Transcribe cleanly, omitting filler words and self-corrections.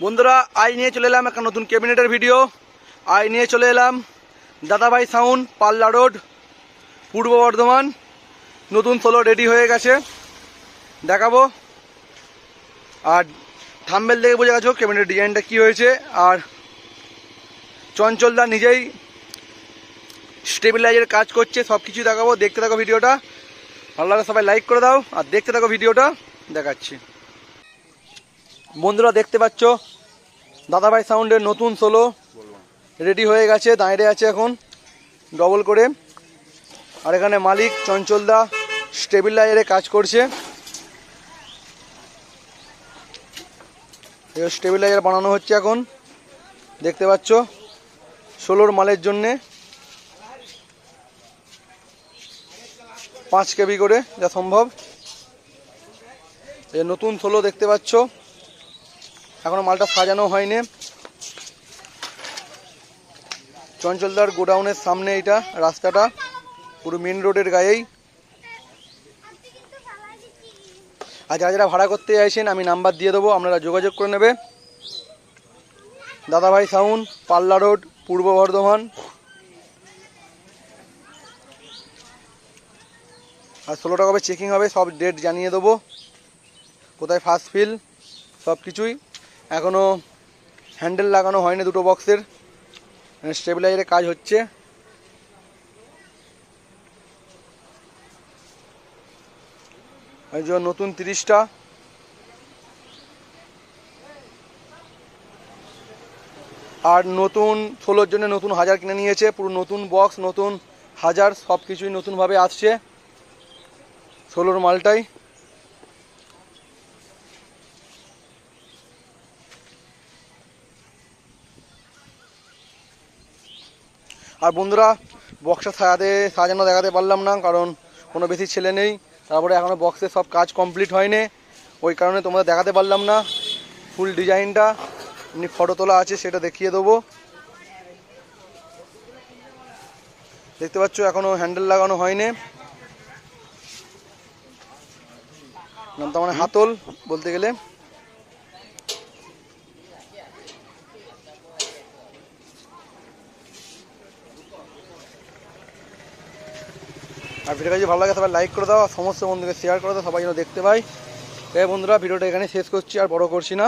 বন্ধুরা আই নিয়ে চলে এলাম একটা নতুন ক্যাবিনেটের ভিডিও। আই নিয়ে চলে এলাম দাদাভাই সাউন্ড, পাল্লা রোড, পূর্ব বর্ধমান। নতুন সোলো রেডি হয়ে গেছে, দেখাবো। আর থাম্বনেল দেখে বোঝা গেছো ক্যাবিনেটের ডিজাইনটা কী হয়েছে। আর চঞ্চলদা নিজেই স্টেবিলাইজারের কাজ করছে, সব কিছুই দেখাবো। দেখতে থাকো ভিডিওটা, ভালো লাগে সবাই লাইক করে দাও আর দেখতে থাকো ভিডিওটা, দেখাচ্ছি। বন্ধুরা দেখতে পাচ্ছ দাদাভাই সাউন্ডের নতুন সোলো রেডি হয়ে গেছে, দাঁড়িয়ে আছে এখন ডবল করে। আর এখানে মালিক চঞ্চলদা স্টেবিলাইজারে কাজ করছে। স্টেবিলাইজার বানানো হচ্ছে এখন, দেখতে পাচ্ছ। সোলোর মালের জন্যে 5 কেবি করে যা সম্ভব। এই নতুন সোলো দেখতে পাচ্ছ, এখনো মালটা সাজানো হয়নি। চঞ্চলদার গোডাউনের সামনে এইটা রাস্তাটা, পুরো মেন রোডের গায়েই। আর যারা যারা ভাড়া করতে চাইছেন আমি নাম্বার দিয়ে দেবো, আপনারা যোগাযোগ করে নেবে। দাদাভাই সাউন্ড, পাল্লা রোড, পূর্ব বর্ধমান। আর 16টা কবে চেকিং হবে সব ডেট জানিয়ে দেবো, কোথায় ফার্স্ট ফিল সব কিছুই। এখনও হ্যান্ডেল লাগানো হয়নি দুটো বক্সের, স্টেবিলাইজারে কাজ হচ্ছে। এই যে নতুন 30টা। আর নতুন সোলোর জন্য নতুন হাজার কিনে নিয়েছে, পুরো নতুন বক্স, নতুন হাজার, সব কিছুই নতুনভাবে আসছে সোলোর মালটাই। আর বন্ধুরা বক্সটা সাজানো দেখাতে পারলাম না, কারণ কোনো বেশি ছেলে নেই। তারপরে এখনও বক্সের সব কাজ কমপ্লিট হয়নি, ওই কারণে তোমরা দেখাতে পারলাম না ফুল ডিজাইনটা। এমনি ফটো তোলা আছে, সেটা দেখিয়ে দেবো। দেখতে পাচ্ছ এখনও হ্যান্ডেল লাগানো হয়নি, নামটা মানে হাতল বলতে গেলে। আর ভিডিওটা যদি ভালো লাগে সবাই লাইক করে দাও, আর সমস্ত বন্ধুকে শেয়ার করে দাও, সবাই যেন দেখতে পাই। তাই বন্ধুরা ভিডিওটা এখানে শেষ করছি, আর বড় করছি না।